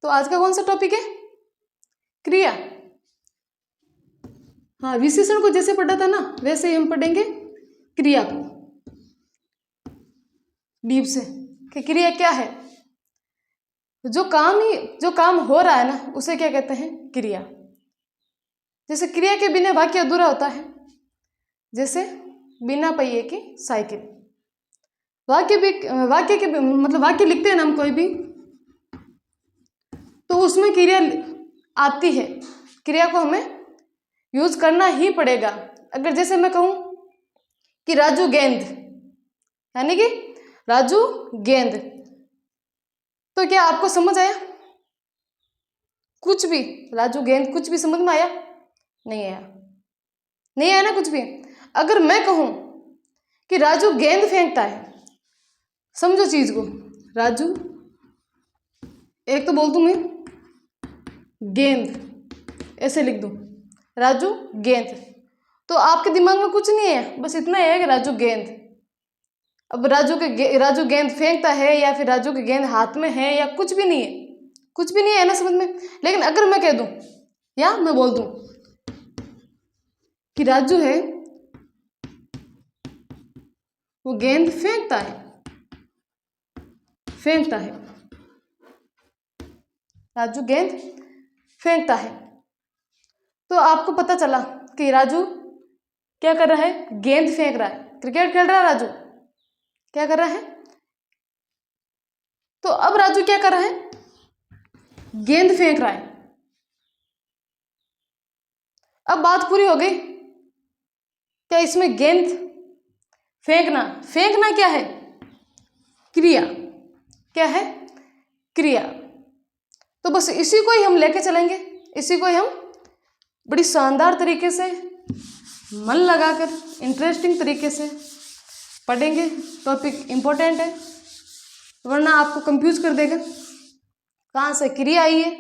तो आज का कौन सा टॉपिक है? क्रिया। हाँ, विशेषण को जैसे पढ़ा था ना वैसे ही हम पढ़ेंगे क्रिया को डीप से कि क्रिया क्या है। जो काम हो रहा है ना उसे क्या कहते हैं? क्रिया। जैसे क्रिया के बिना वाक्य अधूरा होता है, जैसे बिना पहिए की साइकिल। वाक्य लिखते हैं ना हम कोई भी, तो उसमें क्रिया आती है। क्रिया को हमें यूज करना ही पड़ेगा। अगर जैसे मैं कहूं कि राजू गेंद, यानी कि राजू गेंद, तो क्या आपको समझ आया? कुछ भी, राजू गेंद कुछ भी समझ में आया? नहीं आया, नहीं आया ना कुछ भी। अगर मैं कहूं कि राजू गेंद फेंकता है, समझो चीज को, राजू, एक तो बोल दूं मैं गेंद, ऐसे लिख दूं राजू गेंद, तो आपके दिमाग में कुछ नहीं है, बस इतना है कि राजू गेंद। अब राजू गेंद फेंकता है या फिर राजू की गेंद हाथ में है या कुछ भी नहीं है, कुछ भी नहीं है ना समझ में। लेकिन अगर मैं कह दूं या मैं बोल दूं कि राजू है वो गेंद फेंकता है, राजू गेंद फेंकता है, तो आपको पता चला कि राजू क्या कर रहा है? गेंद फेंक रहा है, क्रिकेट खेल रहा है राजू, क्या कर रहा है? तो अब राजू क्या कर रहा है? गेंद फेंक रहा है। अब बात पूरी हो गई। क्या इसमें गेंद फेंकना क्या है? क्रिया। क्या है? क्रिया। तो बस इसी को ही हम लेके चलेंगे, इसी को ही हम बड़ी शानदार तरीके से मन लगाकर इंटरेस्टिंग तरीके से पढ़ेंगे। टॉपिक इंपॉर्टेंट है, वरना आपको कंफ्यूज कर देगा। कहाँ से क्रिया आई है,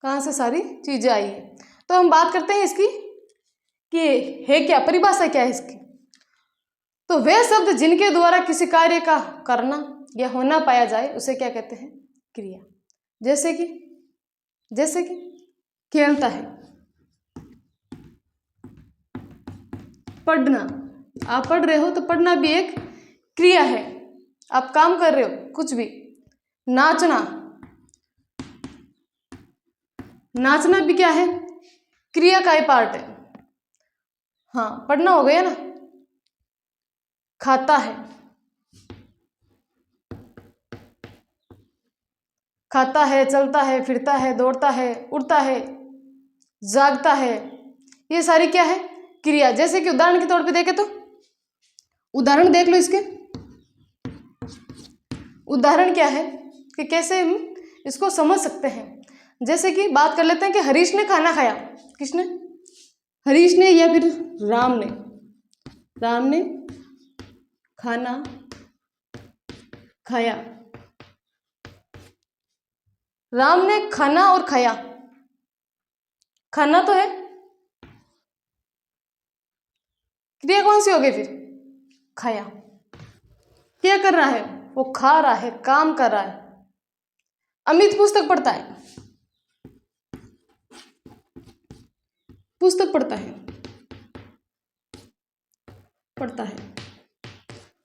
कहाँ से सारी चीजें आई है। तो हम बात करते हैं इसकी कि है क्या, परिभाषा क्या है इसकी। तो वे शब्द जिनके द्वारा किसी कार्य का करना या होना पाया जाए उसे क्या कहते हैं? क्रिया। जैसे कि खेलता है, पढ़ना, आप पढ़ रहे हो तो पढ़ना भी एक क्रिया है, आप काम कर रहे हो कुछ भी। नाचना भी क्या है? क्रिया का ही पार्ट है। हाँ, पढ़ना हो गया ना। खाता है, चलता है, फिरता है, दौड़ता है, उड़ता है, जागता है, ये सारी क्या है? क्रिया। जैसे कि उदाहरण के तौर पे देखें तो उदाहरण देख लो इसके। उदाहरण क्या है कि कैसे हम इसको समझ सकते हैं। जैसे कि बात कर लेते हैं कि हरीश ने खाना खाया। किसने? हरीश ने या फिर राम ने खाना खाया। राम ने खाना और खाया, खाना तो है, क्रिया कौन सी हो गई फिर? खाया। क्या कर रहा है? वो खा रहा है, काम कर रहा है। अमित पुस्तक पढ़ता है,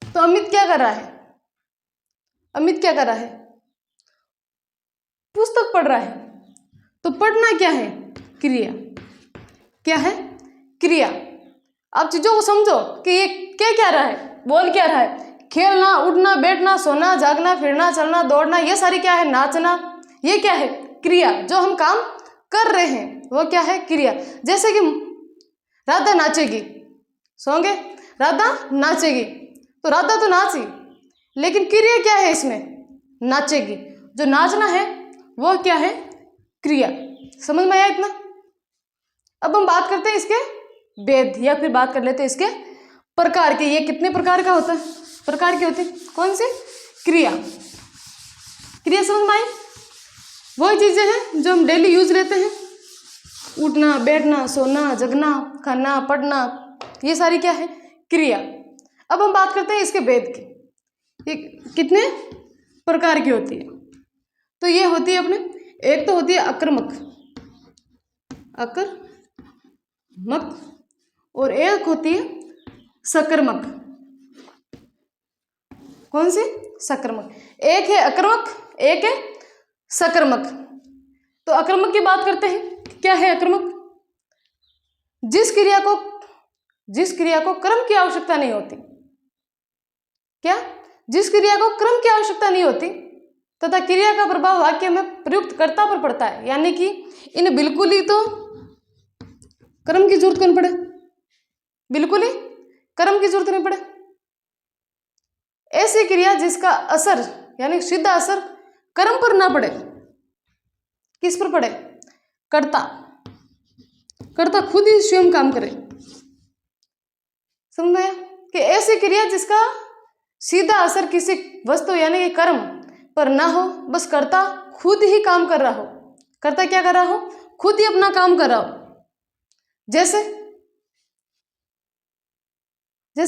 तो अमित क्या कर रहा है? पुस्तक पढ़ रहा है। तो पढ़ना क्या है? क्रिया। क्या है? क्रिया। आप चीजों को समझो कि ये क्या रहा है, बोल क्या रहा है? खेलना, उठना, बैठना, सोना, जागना, फिरना, चलना, दौड़ना, ये सारी क्या है? नाचना, ये क्या है? क्रिया। जो हम काम कर रहे हैं वो क्या है? क्रिया। जैसे कि राधा नाचेगी, सोंगे, राधा नाचेगी, तो राधा तो नाची, लेकिन क्रिया क्या है इसमें? नाचेगी। जो नाचना है वो क्या है? क्रिया। समझ में आया इतना? अब हम बात करते हैं इसके भेद, या फिर बात कर लेते हैं इसके प्रकार के। ये कितने प्रकार का होता है? प्रकार के होते हैं कौन से? क्रिया समझ में आई? वही चीजें हैं जो हम डेली यूज लेते हैं। उठना, बैठना, सोना, जगना, खाना, पढ़ना, ये सारी क्या है? क्रिया। अब हम बात करते हैं इसके भेद की, ये कितने प्रकार की होती है। तो तो ये होती है अपने, एक तो होती है अकर्मक, और एक होती है सकर्मक। कौन सी? सकर्मक। एक है अकर्मक, एक है सकर्मक। तो अकर्मक की बात करते हैं। क्या है अकर्मक? जिस क्रिया को कर्म की आवश्यकता नहीं होती। क्या? जिस क्रिया को कर्म की आवश्यकता नहीं होती तथा क्रिया का प्रभाव वाक्य में प्रयुक्त कर्ता पर पड़ता है, यानी कि इन बिल्कुल ही तो कर्म की जरूरत नहीं पड़े, बिल्कुल ही कर्म की जरूरत नहीं पड़े। ऐसी क्रिया जिसका असर यानी सीधा असर कर्म पर ना पड़े, किस पर पड़े? कर्ता खुद ही स्वयं काम करे। समझ में आया? कि ऐसी क्रिया जिसका सीधा असर किसी वस्तु यानी कि कर्म पर ना हो, बस कर्ता खुद ही काम कर रहा हो। कर्ता क्या कर रहा हो? खुद ही अपना काम कर रहा हो। जैसे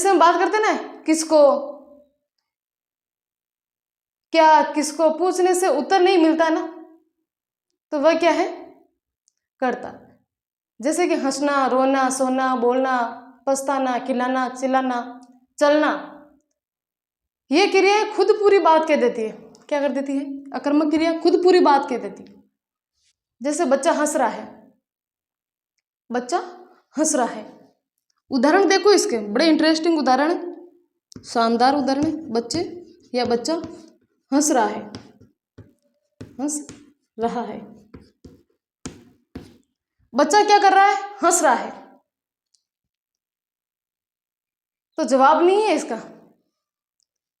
हम बात करते ना, किसको पूछने से उत्तर नहीं मिलता ना, तो वह क्या है? कर्ता। जैसे कि हंसना, रोना, सोना, बोलना, पछताना, खिलाना, चिल्लाना, चलना, ये क्रिया खुद पूरी बात कह देती है। क्या कर देती है? अकर्मक क्रिया खुद पूरी बात कह देती है। जैसे बच्चा हंस रहा है, उदाहरण देखो इसके, बड़े इंटरेस्टिंग उदाहरण है, शानदार उदाहरण है। बच्चा हंस रहा है। बच्चा क्या कर रहा है? हंस रहा है। तो जवाब नहीं है इसका।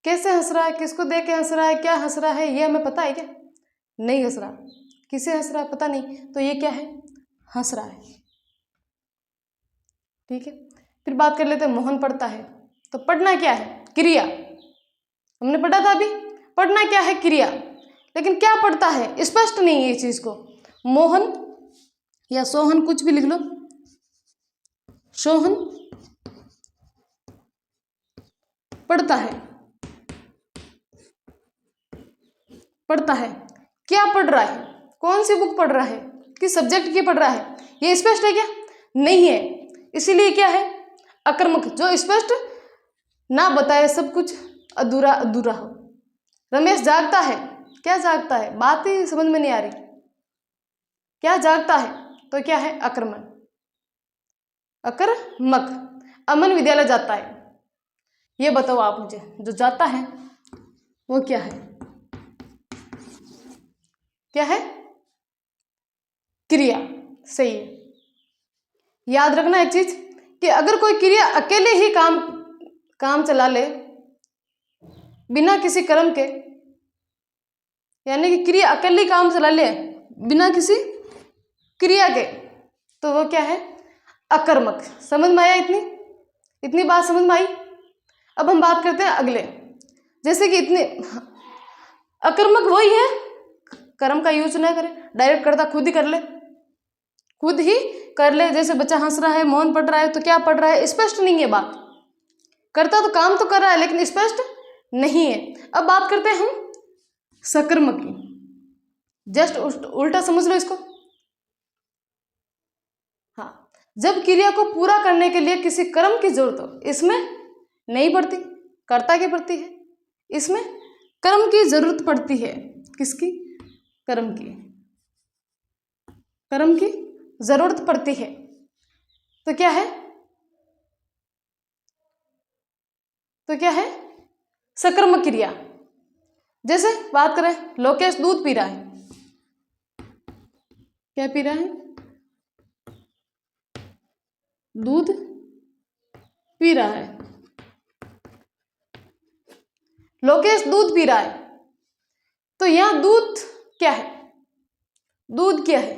कैसे हंस रहा है? किसको देख के हंस रहा है? क्या हंस रहा है? ये हमें पता है क्या? नहीं हंस रहा। किसे हंस रहा है? पता नहीं। तो ये क्या है? हंस रहा है। ठीक है। फिर बात कर लेते हैं, मोहन पढ़ता है। तो पढ़ना क्या है? क्रिया। हमने पढ़ा था अभी, पढ़ना क्या है? क्रिया। लेकिन क्या पढ़ता है? स्पष्ट नहीं है इस चीज को। मोहन या सोहन, कुछ भी लिख लो, सोहन पढ़ता है। क्या पढ़ रहा है? कौन सी बुक पढ़ रहा है? किस सब्जेक्ट की पढ़ रहा है? ये स्पष्ट है क्या? नहीं है। इसीलिए क्या है? अकर्मक। जो स्पष्ट ना बताए, सब कुछ अधूरा हो। रमेश जागता है। क्या जागता है? बात ही समझ में नहीं आ रही। क्या जागता है? तो क्या है? अकर्मक। अमन विद्यालय जाता है। ये बताओ आप मुझे, जो जाता है वो क्या है? क्या है? क्रिया। सही है। याद रखना एक चीज, कि अगर कोई क्रिया अकेले ही काम चला ले बिना किसी कर्म के, यानी कि क्रिया अकेले काम चला ले बिना किसी क्रिया के, तो वो क्या है? अकर्मक। समझ में आया? इतनी बात समझ में आई? अब हम बात करते हैं अगले। जैसे कि अकर्मक वही है, कर्म का यूज ना करे, डायरेक्ट कर्ता खुद ही कर ले। जैसे बच्चा हंस रहा है, मोहन पढ़ रहा है, तो क्या पढ़ रहा है? स्पष्ट नहीं है बात। कर्ता तो काम तो कर रहा है लेकिन स्पष्ट नहीं है। अब बात करते हैं हम सकर्मक की। जस्ट उल्टा समझ लो इसको। हाँ, जब क्रिया को पूरा करने के लिए किसी कर्म की जरूरत हो, इसमें नहीं पड़ती, कर्ता की पड़ती है। इसमें कर्म की जरूरत पड़ती है। किसकी? कर्म की जरूरत पड़ती है। तो क्या है? सकर्मक क्रिया। जैसे बात करें, लोकेश दूध पी रहा है। क्या पी रहा है? दूध पी रहा है। लोकेश दूध पी रहा है। तो यहां दूध क्या है? दूध क्या है?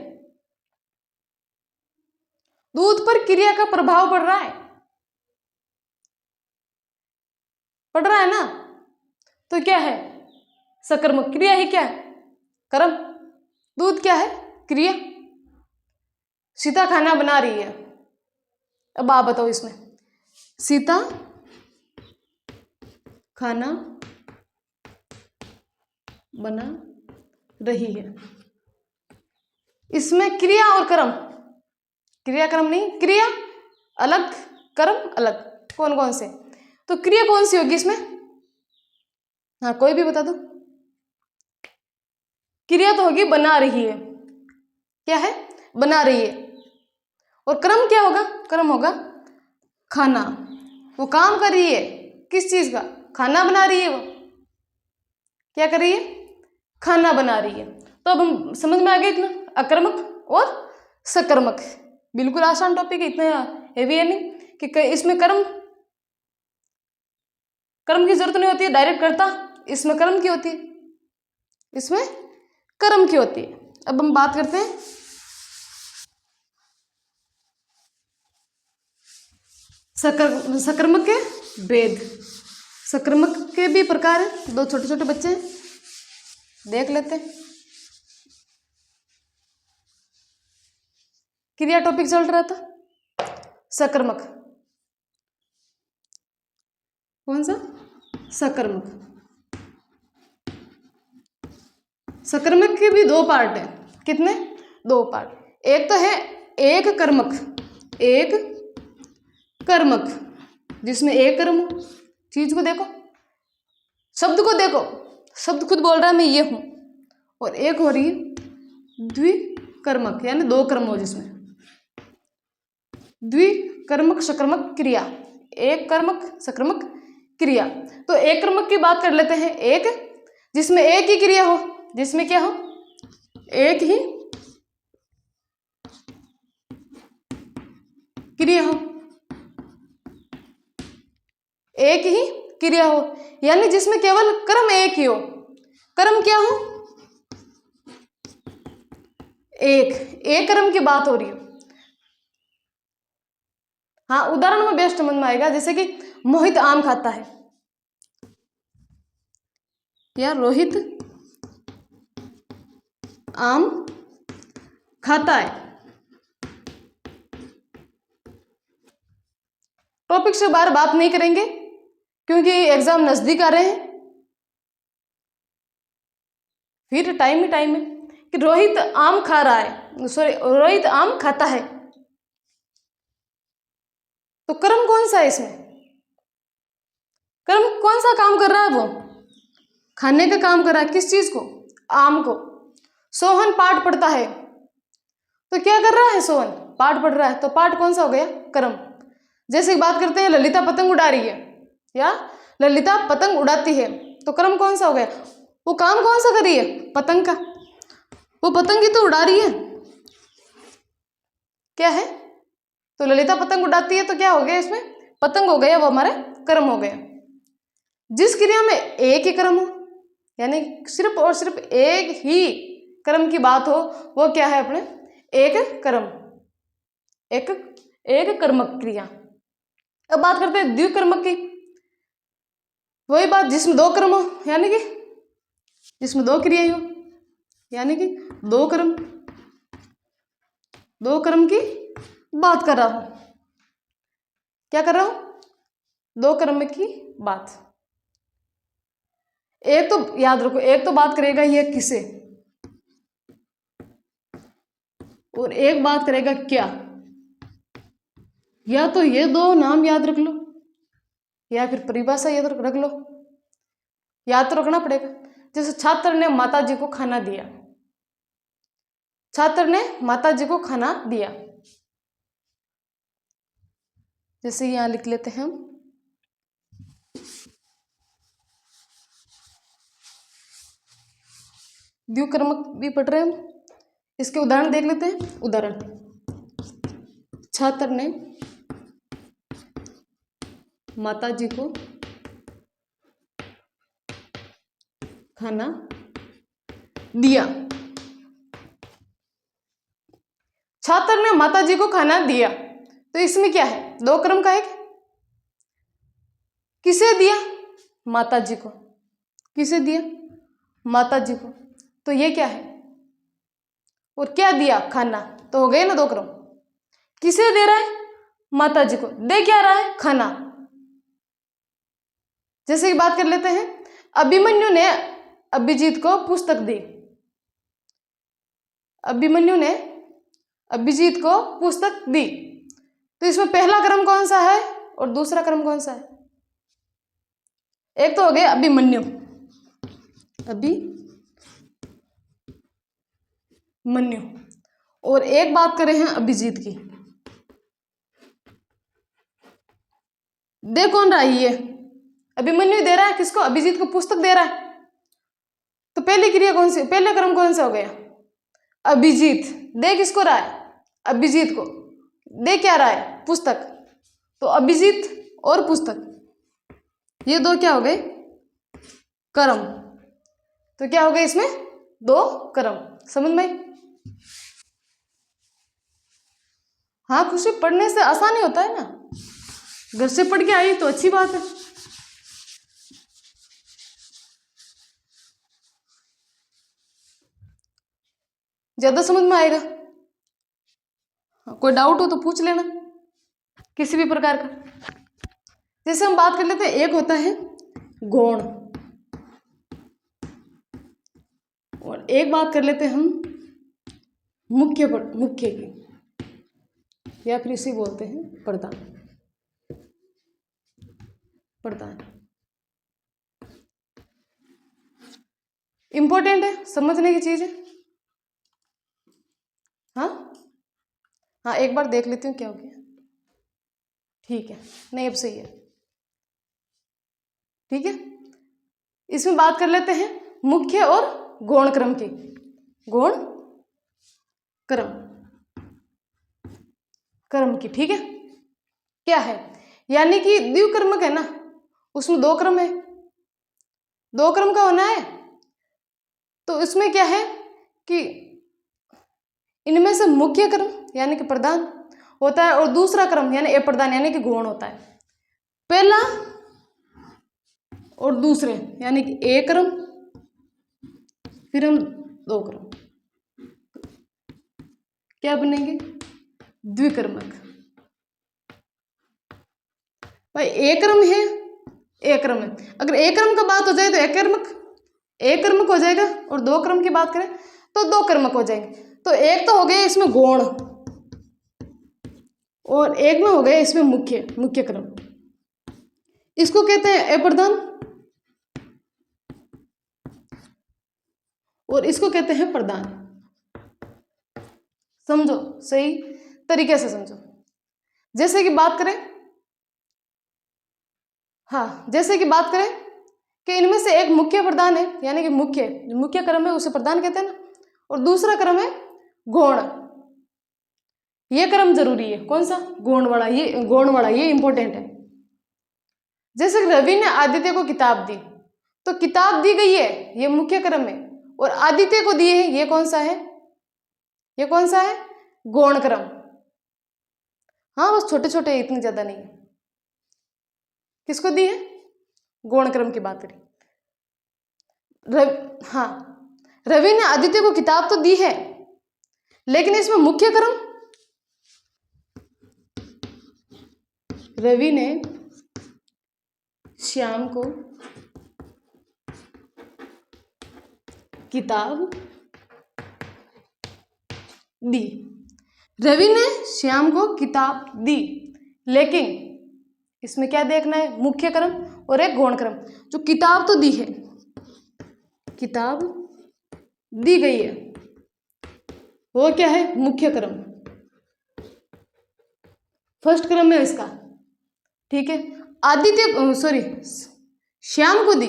दूध पर क्रिया का प्रभाव पड़ रहा है ना? तो क्या है? सकर्मक क्रिया ही क्या है? कर्म। दूध क्या है? क्रिया। सीता खाना बना रही है। अब आप बताओ इसमें, सीता खाना बना रही है। इसमें क्रिया और कर्म, क्रिया कर्म नहीं, क्रिया अलग कर्म अलग, कौन कौन से? तो क्रिया कौन सी होगी इसमें? हाँ कोई भी बता दो। क्रिया तो होगी बना रही है, क्या है? बना रही है। और कर्म क्या होगा? कर्म होगा खाना। वो काम कर रही है, किस चीज का? खाना बना रही है। वो क्या कर रही है? खाना बना रही है। तो अब हम समझ में आ गए इतना, अकर्मक और सकर्मक। बिल्कुल आसान टॉपिक है, इतना हेवी है नहीं कि इसमें कर्म की जरूरत नहीं होती है, डायरेक्ट करता। इसमें कर्म की होती है, इसमें कर्म की होती है। अब हम बात करते हैं सकर्मक के भेद। सकर्मक के भी प्रकार हैं, दो छोटे छोटे बच्चे हैं, देख लेते हैं। क्रिया टॉपिक चल रहा था। सकर्मक कौन सा? सकर्मक। सकर्मक के भी दो पार्ट है। कितने? दो पार्ट। एक तो है एक कर्मक, एक कर्मक जिसमें एक कर्म हो। चीज को देखो, शब्द को देखो, शब्द खुद बोल रहा है मैं ये हूं। और एक हो रही है द्विकर्मक, यानी दो कर्म हो जिसमें। द्विकर्मक सकर्मक क्रिया, एक कर्मक सकर्मक क्रिया। तो एक कर्मक की बात कर लेते हैं, एक जिसमें एक ही क्रिया हो, जिसमें क्या हो? एक ही क्रिया हो, एक ही क्रिया हो, यानी जिसमें केवल कर्म एक ही हो। कर्म क्या हो? एक कर्म की बात हो रही हो। हाँ उदाहरण में बेस्ट समझ में आएगा, जैसे कि मोहित आम खाता है, या रोहित आम खाता है। टॉपिक से बाहर बात नहीं करेंगे क्योंकि एग्जाम नजदीक आ रहे हैं। फिर टाइम ही टाइम है कि रोहित आम खा रहा है, सॉरी रोहित आम खाता है। तो कर्म कौन सा है इसमें? कर्म कौन सा काम कर रहा है? वो खाने का काम कर रहा है। किस चीज को? आम को। सोहन पाठ पढ़ता है, तो क्या कर रहा है? सोहन पाठ पढ़ रहा है। तो पाठ कौन सा हो गया? कर्म। जैसे बात करते हैं ललिता पतंग उड़ा रही है, या ललिता पतंग उड़ाती है, तो कर्म कौन सा हो गया? वो काम कौन सा कर रही है? पतंग का। वो पतंग ही तो उड़ा रही है, क्या है? तो ललिता पतंग उड़ाती है, तो क्या हो गया इसमें? पतंग हो गया, वो हमारे कर्म हो गया। जिस क्रिया में एक ही कर्म हो, यानी सिर्फ और सिर्फ एक ही कर्म की बात हो, वो क्या है? अपने एक कर्म, एक कर्मक क्रिया। अब बात करते हैं द्विकर्मक की। वही बात जिसमें दो कर्म हो, यानी कि जिसमें दो क्रिया हो, यानी कि दो कर्म की बात कर रहा हूं। क्या कर रहा हूं? दो कर्म की बात। एक तो याद रखो, एक तो बात करेगा ये किसे, और एक बात करेगा क्या। या तो ये दो नाम याद रख लो, या फिर परिभाषा याद रख लो। याद तो रखना पड़ेगा। जैसे छात्र ने माता जी को खाना दिया, छात्र ने माता जी को खाना दिया। जैसे यहां लिख लेते हैं हम, द्विकर्मक भी पढ़ रहे हैं हम। इसके उदाहरण देख लेते हैं। उदाहरण, छात्र ने माता जी को खाना दिया। छात्र ने माता जी को खाना दिया, तो इसमें क्या है? दो कर्म का है। किसे दिया? माता जी को। किसे दिया? माता जी को। तो ये क्या है? और क्या दिया? खाना। तो हो गए ना दो कर्म। किसे दे रहा है? माता जी को। दे क्या रहा है? खाना। जैसे कि बात कर लेते हैं, अभिमन्यु ने अभिजीत को पुस्तक दी। अभिमन्यु ने अभिजीत को पुस्तक दी, तो इसमें पहला क्रम कौन सा है और दूसरा क्रम कौन सा है? एक तो हो गया अभिमन्यु, अभिमन्यु, और एक बात करें हैं अभिजीत की। दे कौन रहा है? ये अभिमन्यु दे रहा है किसको? अभिजीत को पुस्तक दे रहा है। तो पहली क्रिया कौन सी, पहला क्रम कौन सा हो गया? अभिजीत। दे किसको रहा है? अभिजीत को। दे क्या रहा है? पुस्तक। तो अभिजीत और पुस्तक, ये दो क्या हो गए? क्रम। तो क्या हो गए इसमें? दो क्रम। समझ में? हाँ खुशी, पढ़ने से आसान ही होता है ना, घर से पढ़ के आई तो अच्छी बात है। ज्यादा समझ में आएगा। कोई डाउट हो तो पूछ लेना किसी भी प्रकार का। जैसे हम बात कर लेते हैं, एक होता है गौण, और एक बात कर लेते हैं हम मुख्य की, या फिर इसे बोलते हैं प्रधान। इंपॉर्टेंट है, समझने की चीज है। हाँ एक बार देख लेती हूँ क्या हो गया। ठीक है, नहीं अब सही है। ठीक है, इसमें बात कर लेते हैं मुख्य और गौण क्रम की। गौण क्रम की, ठीक है, क्या है? यानी कि द्विकर्मक है ना, उसमें दो क्रम है, दो क्रम का होना है। तो इसमें क्या है कि इनमें से मुख्य क्रम यानी कि प्रधान होता है, और दूसरा क्रम यानी अप्रधान यानी कि गौण होता है। पहला और दूसरे यानी कि एक क्रम, फिर हम दो क्रम, क्या बनेंगे? द्विकर्मक। भाई एक क्रम है, एक क्रम है। अगर एक क्रम का बात हो जाए तो एक क्रमक हो जाएगा, और दो क्रम की बात करें तो दो क्रमक हो जाएंगे। तो एक तो हो गया इसमें गौण, और एक में हो गया इसमें मुख्य क्रम। इसको कहते हैं अप्रधान, और इसको कहते हैं प्रधान। समझो, सही तरीके से समझो। जैसे कि बात करें, जैसे कि बात करें कि इनमें से एक मुख्य प्रधान है, यानी कि मुख्य क्रम है उसे प्रधान कहते हैं ना, और दूसरा क्रम है गौण। ये क्रम जरूरी है, कौन सा? गौण वाला, ये इंपॉर्टेंट है। जैसे रवि ने आदित्य को किताब दी, तो किताब दी गई है, ये मुख्य क्रम है, और आदित्य को दिए है, ये कौन सा है? ये कौन सा है? गौण क्रम। हाँ बस छोटे छोटे, इतनी ज्यादा नहीं है। किसको दी है? गौण क्रम की बात करें। रवि ने आदित्य को किताब तो दी है, लेकिन इसमें मुख्य क्रम, रवि ने श्याम को किताब दी। रवि ने श्याम को किताब दी, लेकिन इसमें क्या देखना है? मुख्य क्रम और एक गौण क्रम। जो किताब तो दी है, किताब दी गई है, वो क्या है? मुख्य क्रम, फर्स्ट क्रम है इसका। ठीक है, श्याम को दी,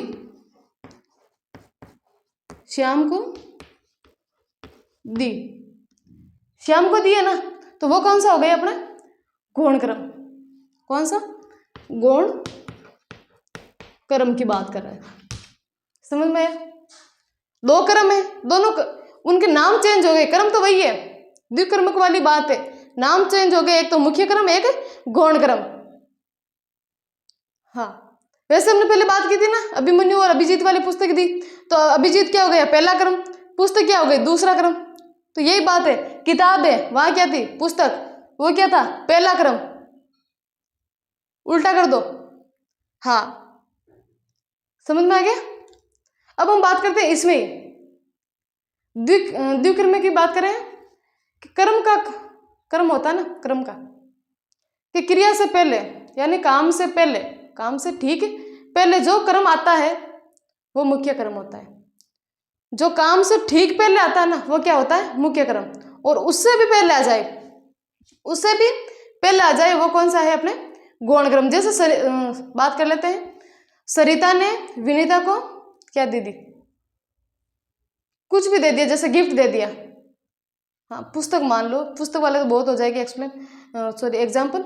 श्याम को दी है ना, तो वो कौन सा हो गया अपना? गौण क्रम। कौन सा? गौण क्रम की बात कर रहा है। समझ में आया? दो क्रम है, दोनों उनके नाम चेंज हो गए, क्रम तो वही है, द्विकर्मक वाली बात है, नाम चेंज हो गए, एक तो मुख्य क्रम, एक गौण क्रम। वैसे हमने पहले बात की थी ना, अभिमन्यु और अभिजीत वाली पुस्तक दी, तो अभिजीत क्या हो गया? पहला क्रम, पुस्तक क्या हो गई? दूसरा क्रम। तो यही बात है, किताब है, वहां क्या थी? पुस्तक, वो क्या था? पहला क्रम। उल्टा कर दो। समझ में आ गया? अब हम बात करते हैं इसमें, द्विक्रम की बात करें कि कर्म होता है ना, कर्म का, कि क्रिया से पहले यानी काम से पहले, काम से ठीक पहले जो कर्म आता है वो मुख्य कर्म होता है। जो काम से ठीक पहले आता है ना वो क्या होता है, मुख्य कर्म। और उससे भी पहले आ जाए, उससे भी पहले आ जाए वो कौन सा है, अपने गौण कर्म। जैसे बात कर लेते हैं, सरिता ने विनीता को क्या दे दी, कुछ भी दे दिया, जैसे गिफ्ट दे दिया। हाँ, पुस्तक मान लो, पुस्तक वाले तो बहुत हो जाएगी एक्सप्लेन, एग्जाम्पल,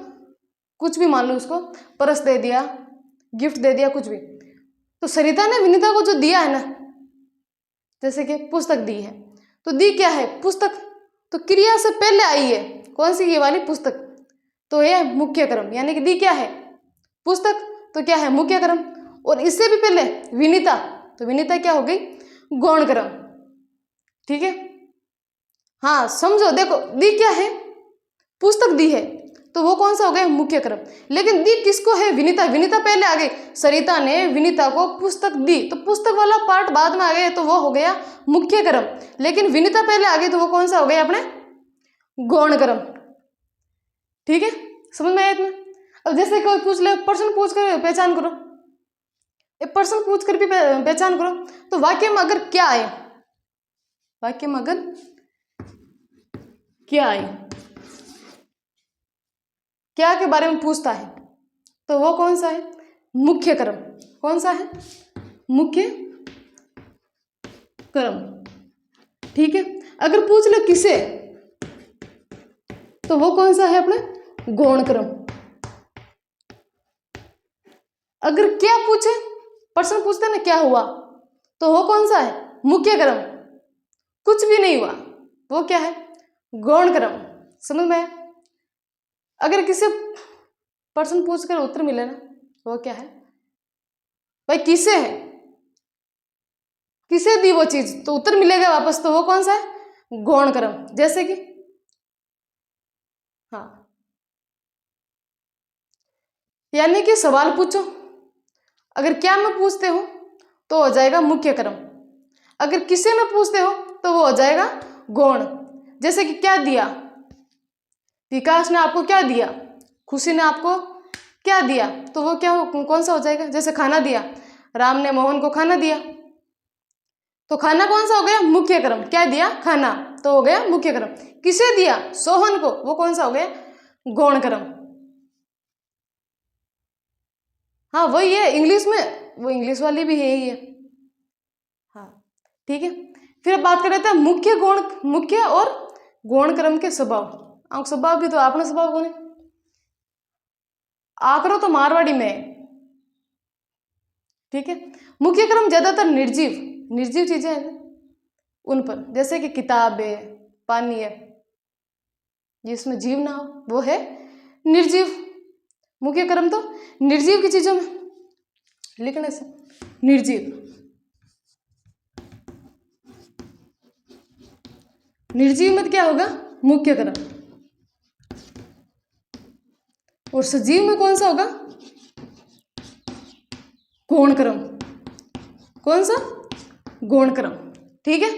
कुछ भी मान लो उसको, पर्स दे दिया, गिफ्ट दे दिया, कुछ भी। तो सरिता ने विनीता को जो दिया है ना, जैसे कि पुस्तक दी है, तो दी क्या है, पुस्तक। तो क्रिया से पहले आई है कौन सी, ये वाली पुस्तक, तो यह मुख्य कर्म, यानी कि दी क्या है, पुस्तक, तो क्या है, मुख्य कर्म। और इससे भी पहले विनीता, तो विनीता क्या हो गई, गौण कर्म। ठीक है, हाँ समझो, देखो दी क्या है, पुस्तक दी है, तो वो कौन सा हो गया, मुख्य कर्म। लेकिन दी किसको है, विनीता, विनीता पहले आ गई, सरिता ने विनीता को पुस्तक दी, तो पुस्तक वाला पार्ट बाद में आ गया, तो वो हो गया मुख्य कर्म। लेकिन विनीता पहले आ गई, तो वो कौन सा हो गया, अपने गौण कर्म। ठीक है, समझ में आया इतना। अब जैसे कोई पूछ ले, पर्सन पूछ कर पहचान करो, एक पर्सन पूछ कर भी पहचान करो, तो वाक्य में अगर क्या आए, वाक्य में अगर क्या आए, क्या के बारे में पूछता है, तो वो कौन सा है, मुख्य कर्म। कौन सा है, मुख्य कर्म। ठीक है, अगर पूछ ले किसे, तो वो कौन सा है, अपने गौण कर्म। अगर क्या पूछे, पर्सन पूछते ना क्या हुआ, तो वो कौन सा है, मुख्य कर्म। कुछ भी नहीं हुआ, वो क्या है, गौण कर्म। समझ में आया। अगर किसी पर्सन पूछकर उत्तर मिले ना, वो क्या है, भाई किसे है, किसे दी वो चीज, तो उत्तर मिलेगा वापस, तो वो कौन सा है, गौण कर्म। जैसे कि हाँ, यानी कि सवाल पूछो, अगर क्या में पूछते हो तो हो जाएगा मुख्य कर्म, अगर किसे में पूछते हो तो वो हो जाएगा गौण। जैसे कि क्या दिया, विकास ने आपको क्या दिया, खुशी ने आपको क्या दिया, तो वो क्या कौन सा हो जाएगा। जैसे खाना दिया, राम ने मोहन को खाना दिया, तो खाना कौन सा हो गया, मुख्य कर्म। क्या दिया, खाना, तो हो गया मुख्य कर्म। किसे दिया, सोहन को, वो कौन सा हो गया, गौण कर्म। हाँ वही है, इंग्लिश में वो इंग्लिश वाली भी है ही है। हाँ ठीक है, फिर अब बात कर रहे थे मुख्य गौण, मुख्य और गौण कर्म के स्वभाव। स्वभाव भी तो आपने स्वभाव कौन है, आकरो तो मारवाड़ी में है। ठीक है, मुख्य कर्म ज्यादातर निर्जीव, निर्जीव चीजें हैं उन पर, जैसे कि किताब है, पानी है, जिसमें जीव ना हो वो है निर्जीव। मुख्य कर्म तो निर्जीव की चीजों में लिखने से निर्जीव, निर्जीव में क्या होगा, मुख्य कर्म। और सजीव में कौन सा होगा, गौण कर्म। कौन सा, गौण कर्म। ठीक है,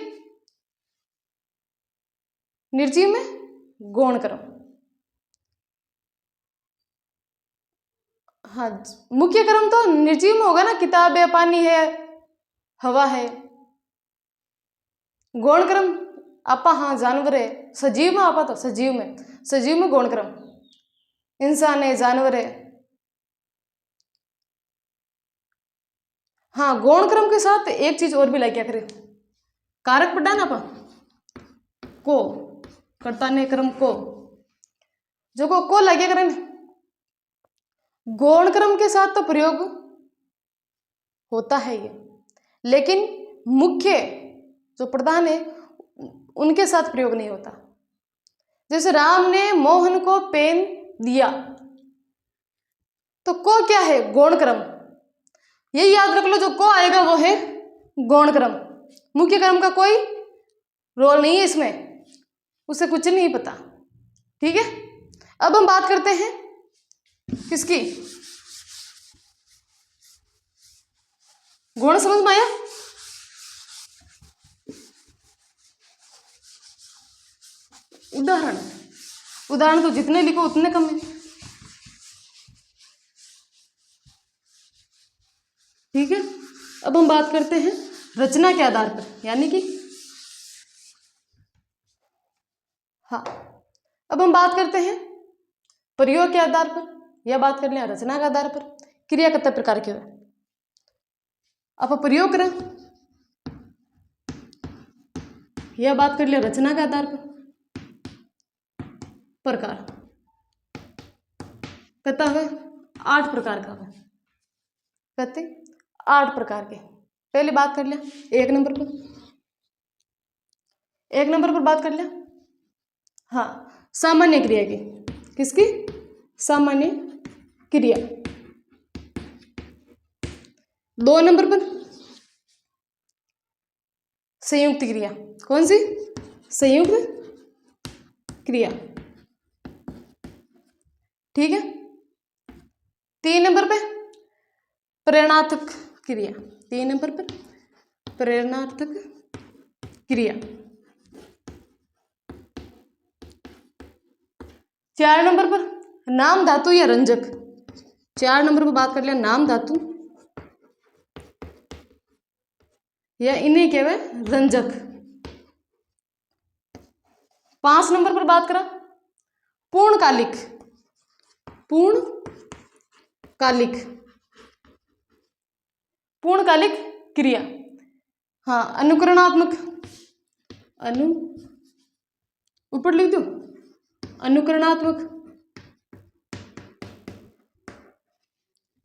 निर्जीव में गौण कर्म। हाँ, मुख्य कर्म तो निर्जीव में होगा ना, किताब है, पानी है, हवा है। गौण कर्म आपा, हाँ जानवर है, सजीव में आपा, तो सजीव में गौण कर्म, इंसान है, जानवर है। हाँ, गौण कर्म के साथ एक चीज और भी लाइक क्या करें, कारक पढ़ा ना आपा, को, कर्ता ने कर्म को, जो को लगे करें, गौण कर्म के साथ तो प्रयोग होता है ये, लेकिन मुख्य जो प्रधान है उनके साथ प्रयोग नहीं होता। जैसे राम ने मोहन को पेन दिया, तो को क्या है, गौण कर्म। ये याद रख लो, जो को आएगा वो है गौण कर्म, मुख्य कर्म का कोई रोल नहीं है इसमें, उसे कुछ नहीं पता। ठीक है, अब हम बात करते हैं किसकी, गुण। समझ में आया, उदाहरण, उदाहरण तो जितने लिखो उतने कम है। ठीक है, अब हम बात करते हैं रचना के आधार पर, यानी कि हाँ, अब हम बात करते हैं प्रयोग के आधार पर, या बात कर लें रचना के आधार पर। क्रिया कितने प्रकार की है, आप प्रयोग करें, यह बात कर लिया रचना के आधार पर। प्रकार कहता है 8 प्रकार का है, कहते 8 प्रकार के। पहले बात कर लिया 1 नंबर पर, 1 नंबर पर बात कर लिया हाँ सामान्य क्रिया की। किसकी? सामान्य क्रिया। 2 नंबर पर संयुक्त क्रिया। कौन सी? संयुक्त क्रिया। ठीक है। 3 नंबर पे प्रेरणार्थक क्रिया। 3 नंबर पर प्रेरणार्थक क्रिया। 4 नंबर पर नाम धातु या रंजक। 4 नंबर पर बात कर लिया नाम धातु या इन्हें कहवे रंजक। 5 नंबर पर बात करा पूर्णकालिक। पूर्णकालिक, पूर्णकालिक क्रिया। हाँ अनुकरणात्मक, ऊपर लिख दो अनुकरणात्मक।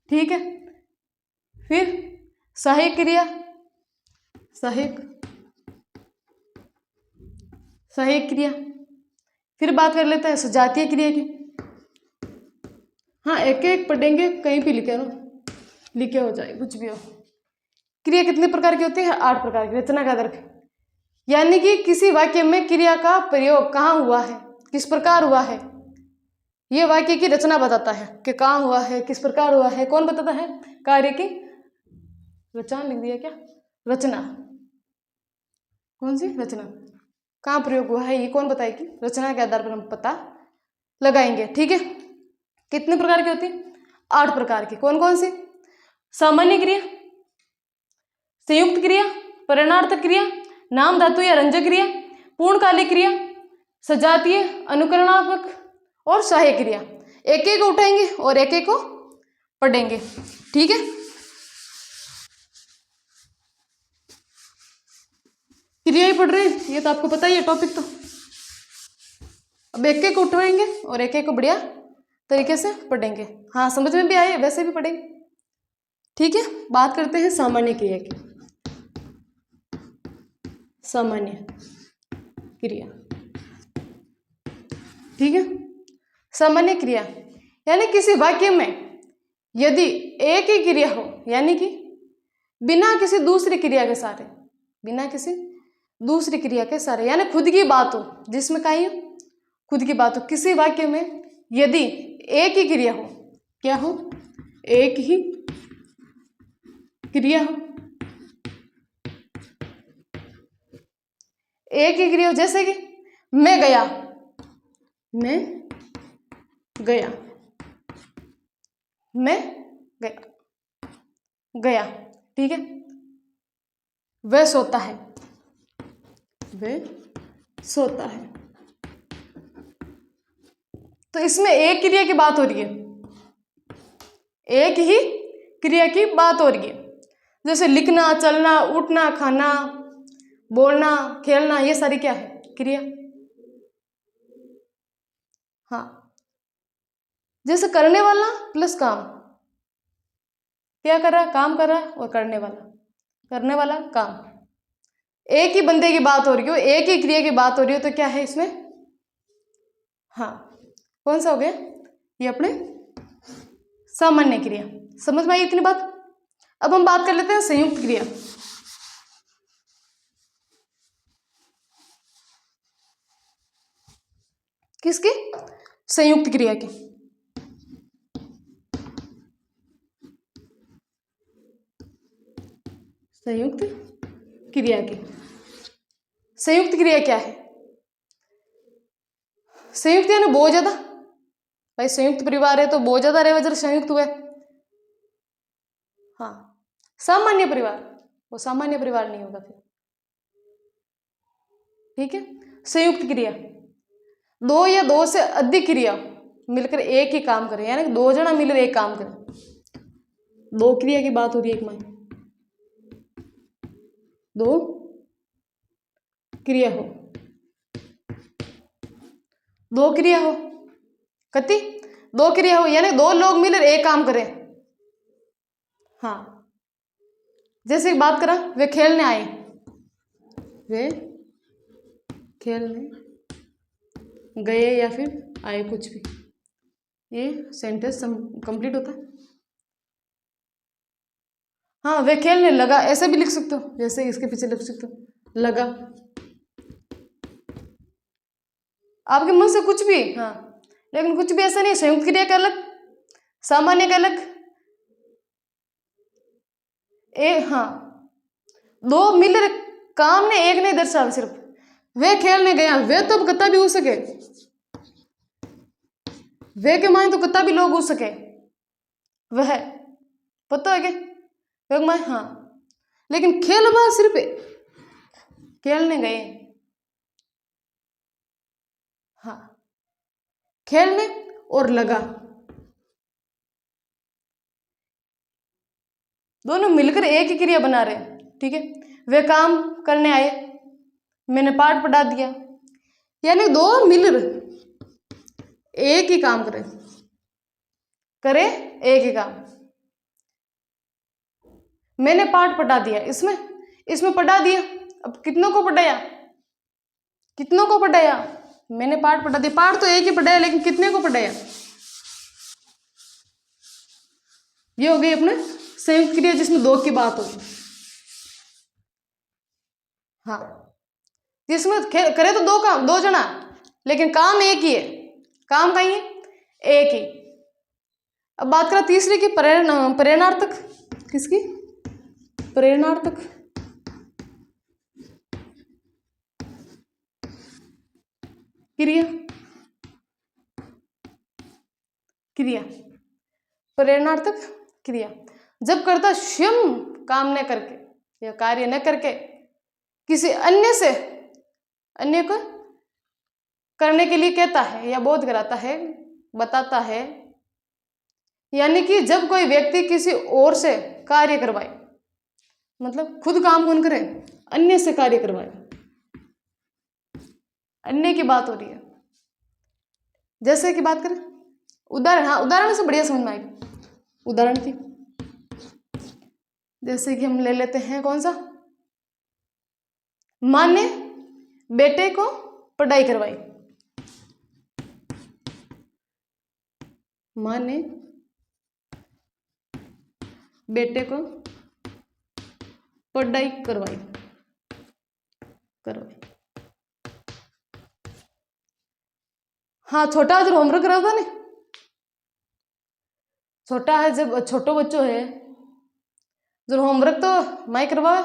ठीक है। फिर सहायक क्रिया, सहायक क्रिया। फिर बात कर लेते हैं सजातीय क्रिया की। हाँ एक एक पढ़ेंगे, कहीं भी लिखे हो जाए कुछ भी हो। क्रिया कितने प्रकार की होती है? 8 प्रकार की, रचना का आधार पर। यानी कि किसी वाक्य में क्रिया का प्रयोग कहाँ हुआ है, किस प्रकार हुआ है, यह वाक्य की रचना बताता है कि कहाँ हुआ है, किस प्रकार हुआ है। कौन बताता है? कार्य की रचना। लिख दिया क्या? रचना। कौन सी रचना? कहाँ प्रयोग हुआ है ये कौन बताएगी? रचना के आधार पर हम पता लगाएंगे। ठीक है। कितने प्रकार की होती है? 8 प्रकार की। कौन कौन सी? सामान्य क्रिया, संयुक्त क्रिया, प्रेरणार्थक क्रिया, नाम धातु या रंजक क्रिया, पूर्णकालिक क्रिया, सजातीय, अनुकरणात्मक और सहायक क्रिया। एक एक उठाएंगे और एक एक को पढ़ेंगे। ठीक है। क्रिया ही पढ़ रहे हैं, ये तो आपको पता ही है टॉपिक। तो अब एक एक उठाएंगे और एक एक को बढ़िया तरीके से पढ़ेंगे। हाँ समझ में भी आए, वैसे भी पढ़ेंगे। ठीक है। बात करते हैं सामान्य क्रिया की। सामान्य क्रिया। ठीक है। सामान्य क्रिया यानी किसी वाक्य में यदि एक ही क्रिया हो, यानी कि बिना किसी दूसरी क्रिया के सारे, बिना किसी दूसरी क्रिया के सारे, यानी खुद की बात हो, जिसमें कहीं खुद की बात हो। किसी वाक्य में यदि एक ही क्रिया हो, क्या हो? एक ही क्रिया हो, एक ही क्रिया हो। जैसे कि मैं गया, मैं गया, मैं गया, गया। ठीक है। वह सोता है, वह सोता है। तो इसमें एक क्रिया की बात हो रही है, एक ही क्रिया की बात हो रही है। जैसे लिखना, चलना, उठना, खाना, बोलना, खेलना, ये सारी क्या है? क्रिया। हाँ जैसे करने वाला प्लस काम, क्या कर रहा? काम कर रहा है, और करने वाला काम। एक ही बंदे की बात हो रही हो, एक ही क्रिया की बात हो रही हो, तो क्या है इसमें? हाँ कौन सा हो गया? ये अपने सामान्य क्रिया। समझ में आई इतनी बात? अब हम बात कर लेते हैं संयुक्त क्रिया। किसकी? संयुक्त क्रिया की। संयुक्त क्रिया की। संयुक्त क्रिया क्या है? संयुक्त यानी बहुत ज्यादा, भाई संयुक्त परिवार है तो बहुत ज्यादा रहे वजह संयुक्त हुए। हाँ, सामान्य परिवार, वो सामान्य परिवार नहीं होगा फिर। ठीक है, संयुक्त क्रिया, दो या दो से अधिक क्रिया मिलकर एक ही काम करें, यानी दो जना मिलकर एक काम करें। दो क्रिया की बात हो रही है एक में, दो क्रिया हो, दो क्रिया हो, कति दो क्रिया हो, यानी दो लोग मिलकर एक काम करें। हाँ, जैसे एक बात करा, वे खेलने आए, वे खेलने गए या फिर आए, कुछ भी, ये सेंटेंस कंप्लीट होता है। हाँ, वे खेलने लगा, ऐसे भी लिख सकते हो, जैसे इसके पीछे लिख सकते हो लगा, आपके मुंह से कुछ भी। हाँ, लेकिन कुछ भी ऐसा नहीं, संयुक्त क्रिया का अलग, सामान्य का अलग। हाँ, दो मिलकर काम ने एक नहीं दर्शावे, सिर्फ वे खेलने गया, वे तो अब कत्ता भी हो सके, वे के मायने तो कत्ता भी लोग हो सके, वह पता है क्या वे मायने। हाँ, लेकिन खेल बात सिर्फ खेलने गए। हाँ, खेलने और लगा, दोनों मिलकर एक ही क्रिया बना रहे हैं। ठीक है, वे काम करने आए, मैंने पाठ पढ़ा दिया, यानी दो मिलकर एक ही काम करे, करे एक ही काम। मैंने पाठ पढ़ा दिया, इसमें पढ़ा दिया, अब कितनों को पढ़ाया, कितनों को पढ़ाया, मैंने पाठ पढ़ा दिया, पाठ तो एक ही पढ़ाया, लेकिन कितने को पढ़ाया, ये हो गई अपने संयुक्त क्रिया जिसमें दो की बात होगी। हाँ, जिसमें करे तो दो काम, दो जना, लेकिन काम एक ही है, काम कहीं है एक ही। अब बात करें तीसरी की, प्रेरणार्थक, किसकी, प्रेरणार्थक क्रिया, क्रिया प्रेरणार्थक क्रिया, जब कर्ता स्वयं काम न करके या कार्य न करके किसी अन्य से, अन्य को करने के लिए कहता है या बोध कराता है, बताता है, यानी कि जब कोई व्यक्ति किसी और से कार्य करवाए, मतलब खुद काम कौन करे, अन्य से कार्य करवाए, अन्य की बात हो रही है। जैसे कि बात करें उदाहरण, हाँ उदाहरण से बढ़िया समझ में आएगा, उदाहरण की जैसे कि हम ले लेते हैं कौन सा, मां ने बेटे को पढ़ाई करवाई, मां ने बेटे को पढ़ाई करवाई, हाँ छोटा जो होमवर्क कराता नहीं, छोटा है जब छोटो बच्चो है जो होमवर्क तो माई करवावे,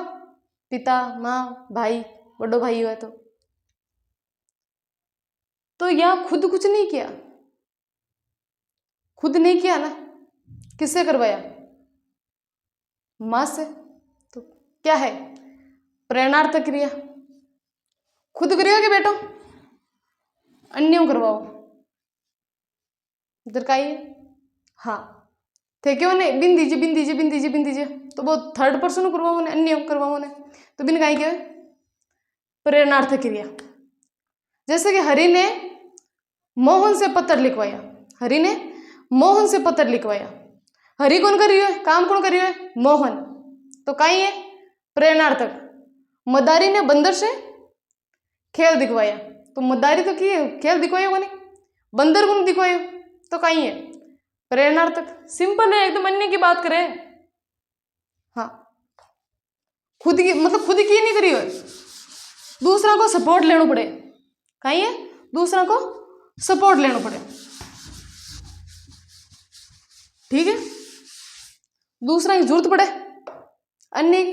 पिता माँ भाई, बड़ो भाई हुआ तो यहाँ खुद कुछ नहीं किया, खुद नहीं किया ना, किससे करवाया, माँ से। तो क्या है, प्रेरणार्थक क्रिया, खुद करियो बेटो, अन्यों करवाओ, इधर का ही। हाँ, थे क्यों ने बिन दीजिए बिन दीजिए बिन दीजिए बिन दीजिए, तो वो थर्ड पर्सन करवाओ ने, अन्य करवाओ ने, तो बिन का ही क्या, प्रेरणार्थक क्रिया। जैसे कि हरि ने मोहन से पत्र लिखवाया, हरि ने मोहन से पत्र लिखवाया, हरि कौन कर रही है, काम कौन कर रही है, मोहन, तो कहीं है प्रेरणार्थक। मदारी ने बंदर से खेल दिखवाया, तो मदारी तो की खेल दिखवाया को नहीं, बंदर को नहीं दिखवाया, तो कहीं है प्रेरणार्थक। सिंपल है एकदम, अन्य की बात करें। हाँ, खुद की मतलब खुद की नहीं करी हो, दूसरा को सपोर्ट लेना पड़े, कहीं है दूसरा को सपोर्ट लेना पड़े, ठीक है, दूसरा की जरूरत पड़े अन्य की।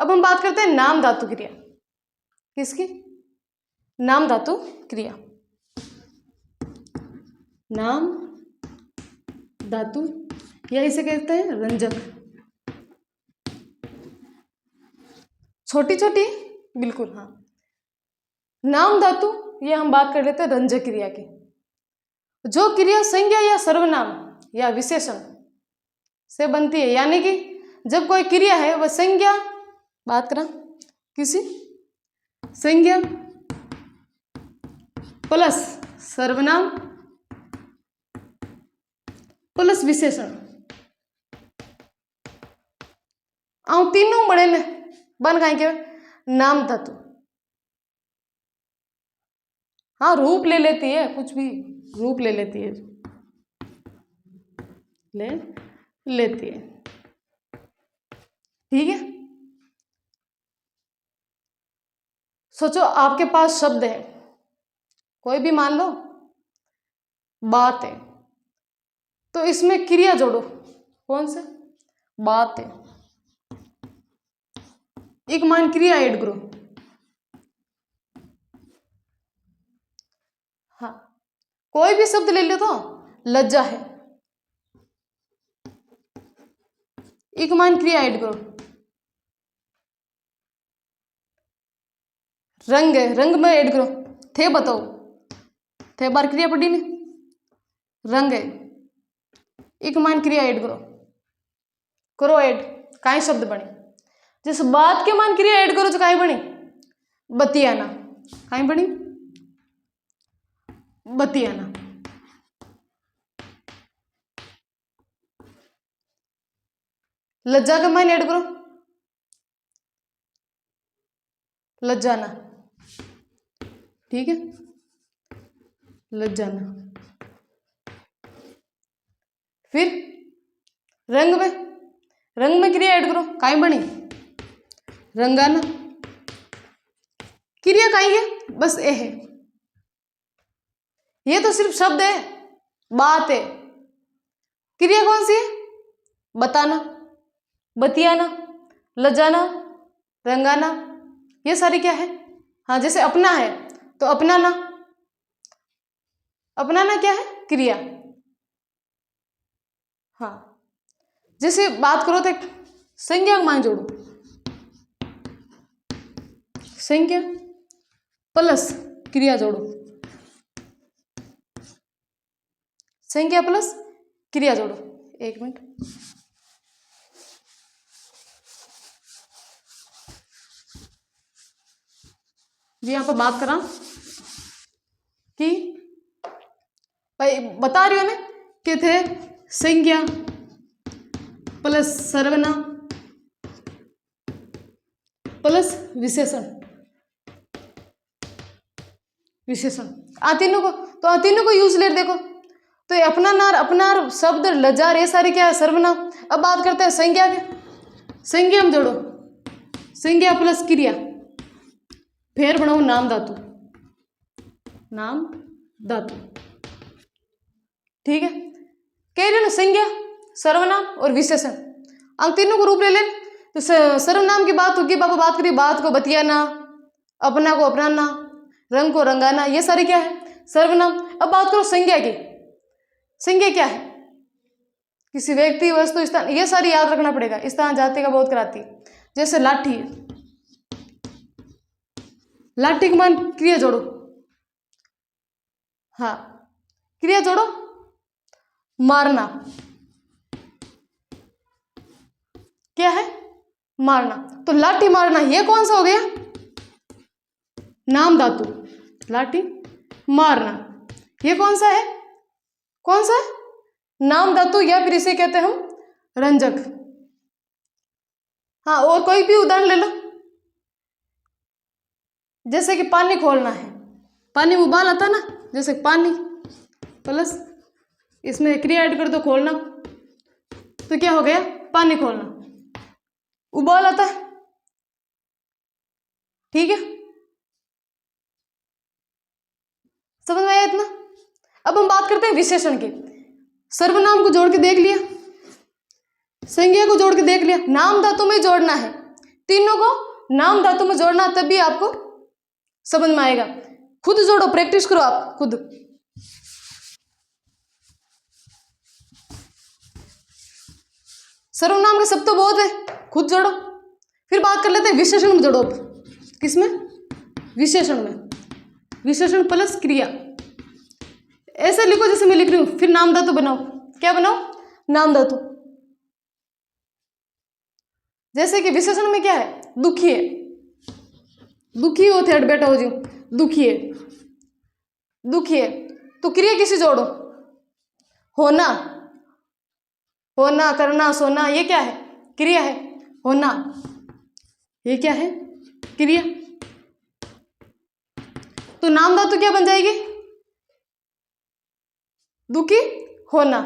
अब हम बात करते हैं नाम धातु क्रिया, किसकी, नाम धातु क्रिया। नाम धातु या इसे कहते हैं रंजक। छोटी छोटी, बिल्कुल हाँ। नाम धातु, ये हम बात कर लेते हैं रंजक क्रिया की। जो क्रिया संज्ञा या सर्वनाम या विशेषण से बनती है, यानी कि जब कोई क्रिया है वह संज्ञा, बात करा किसी संज्ञा प्लस सर्वनाम प्लस विशेषण तीनों बड़े ने बन गए के नाम धातु। हाँ, रूप ले लेती है, कुछ भी रूप ले लेती है, ले लेती है, ठीक है। सोचो आपके पास शब्द है, कोई भी मान लो बात है, तो इसमें क्रिया जोड़ो, कौन से बात है, एक मान क्रिया ऐड करो। हाँ, कोई भी शब्द ले लो, तो लज्जा है, एक मान क्रिया ऐड करो। रंग है, रंग में ऐड करो, थे बताओ, थे बार क्रिया पड़ी नहीं, रंग है, एक मान क्रिया ऐड करो, करो ऐड, काई शब्द बने। जिस बात के मान क्रिया ऐड करो तो काई बनी, बतियाना, काई बनी, बतियाना। लज्जा का मान ऐड करो, लज्जाना, ठीक है, लज्जाना। फिर रंग में क्रिया ऐड करो, काई बनी, रंगाना। क्रिया काई है, बस ए है, ये तो सिर्फ शब्द है, बात है। क्रिया कौन सी है, बताना, बतियाना, लजाना, रंगाना, ये सारी क्या है। हाँ, जैसे अपना है तो अपनाना, अपनाना क्या है, क्रिया। हाँ, जैसे बात करो तो संज्ञा का मान जोड़ो, संज्ञा प्लस क्रिया जोड़ो, संज्ञा प्लस क्रिया जोड़ो। एक मिनट, जी यहाँ पर बात करा कि भाई बता रही हो ना कि थे संज्ञा प्लस सर्वनाम प्लस विशेषण, विशेषण तीनों को, तो तीनों को यूज ले देखो, तो ये अपना नार, अपनार, शब्द, लजार, ये सारे क्या है, सर्वनाम। अब बात करते हैं संज्ञा के, संज्ञा में जोड़ो, संज्ञा प्लस क्रिया, फिर बनाओ नाम धातु, नाम धातु, ठीक है। कह रहे ना संज्ञा, सर्वनाम और विशेषण, अब तीनों को रूप ले लें। तो सर्वनाम की बात होगी, बाबा बात करिए, बात को बतियाना, अपना को अपनाना, रंग को रंगाना, ये सारे क्या है, सर्वनाम। अब बात करो संज्ञा की, संज्ञा क्या है, किसी व्यक्ति, वस्तु, स्थान, ये सारी याद रखना पड़ेगा, स्थान जाति का बहुत कराती है। जैसे लाठी है, लाठी के मान क्रिया जोड़ो, हाँ क्रिया जोड़ो, मारना, क्या है, मारना। तो लाठी मारना, ये कौन सा हो गया, नाम धातु, लाठी मारना, ये कौन सा है, कौन सा है, नाम धातु, या फिर इसे कहते हैं हम रंजक। हाँ, और कोई भी उदाहरण ले लो, जैसे कि पानी खोलना है, पानी में उबाल आता ना, जैसे पानी प्लस इसमें क्रिया ऐड कर दो, खोलना, तो क्या हो गया, पानी खोलना, उबाल आता है, ठीक है, समझ में आया इतना। अब हम बात करते हैं विशेषण की। सर्वनाम को जोड़ के देख लिया, संज्ञा को जोड़ के देख लिया, नाम धातु में जोड़ना है, तीनों को नाम धातु में जोड़ना, तभी आपको समझ में आएगा। खुद जोड़ो, प्रैक्टिस करो आप खुद। सर्वनाम के शब्द तो बहुत है, खुद जोड़ो। फिर बात कर लेते हैं विशेषण में जोड़ो। किसमें? विशेषण में। विशेषण प्लस क्रिया। ऐसे लिखो जैसे मैं लिख रही हूं, फिर नाम धातु बनाओ। क्या बनाओ? नाम धातु। जैसे कि विशेषण में क्या है? दुखी है, दुखी हो थे बैठा हो जी, दुखी है, दुखी है। तो क्रिया किसी जोड़ो? होना, होना, करना, सोना, ये क्या है? क्रिया है। होना, ये क्या है? क्रिया। तो नाम धातु क्या बन जाएगी? दुखी होना।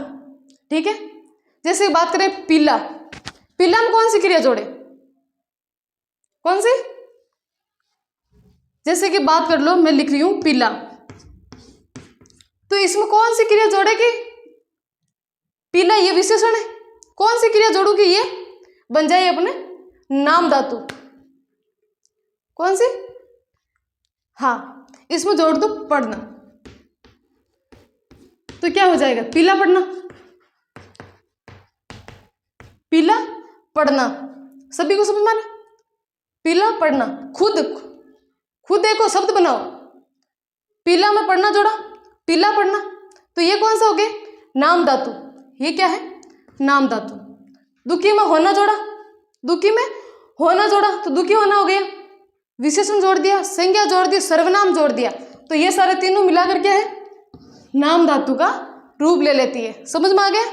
ठीक है। जैसे बात करें पीला, पीला में कौन सी क्रिया जोड़े? कौन सी? जैसे कि बात कर लो, मैं लिख रही हूं पीला, तो इसमें कौन सी क्रिया जोड़ेगी? पीला ये विशेषण है, कौन सी क्रिया जोड़ूगी? ये बन जाए अपने नाम धातु। कौन सी? हाँ, इसमें जोड़ दो पढ़ना, तो क्या हो जाएगा? पीला पढ़ना, पीला पढ़ना। सभी को समझ में आ रहा? पीला पढ़ना। खुद खुद देखो, शब्द बनाओ। पीला में पढ़ना जोड़ा, पीला पढ़ना, तो ये कौन सा हो गया? नाम धातु। ये क्या है? नाम धातु। दुखी में होना जोड़ा, दुखी में होना जोड़ा, तो दुखी होना हो गया। विशेषण जोड़ दिया, संज्ञा जोड़ दी, सर्वनाम जोड़ दिया, तो ये सारे तीनों मिलाकर क्या है? नाम धातु का रूप ले लेती है। समझ में आ गया?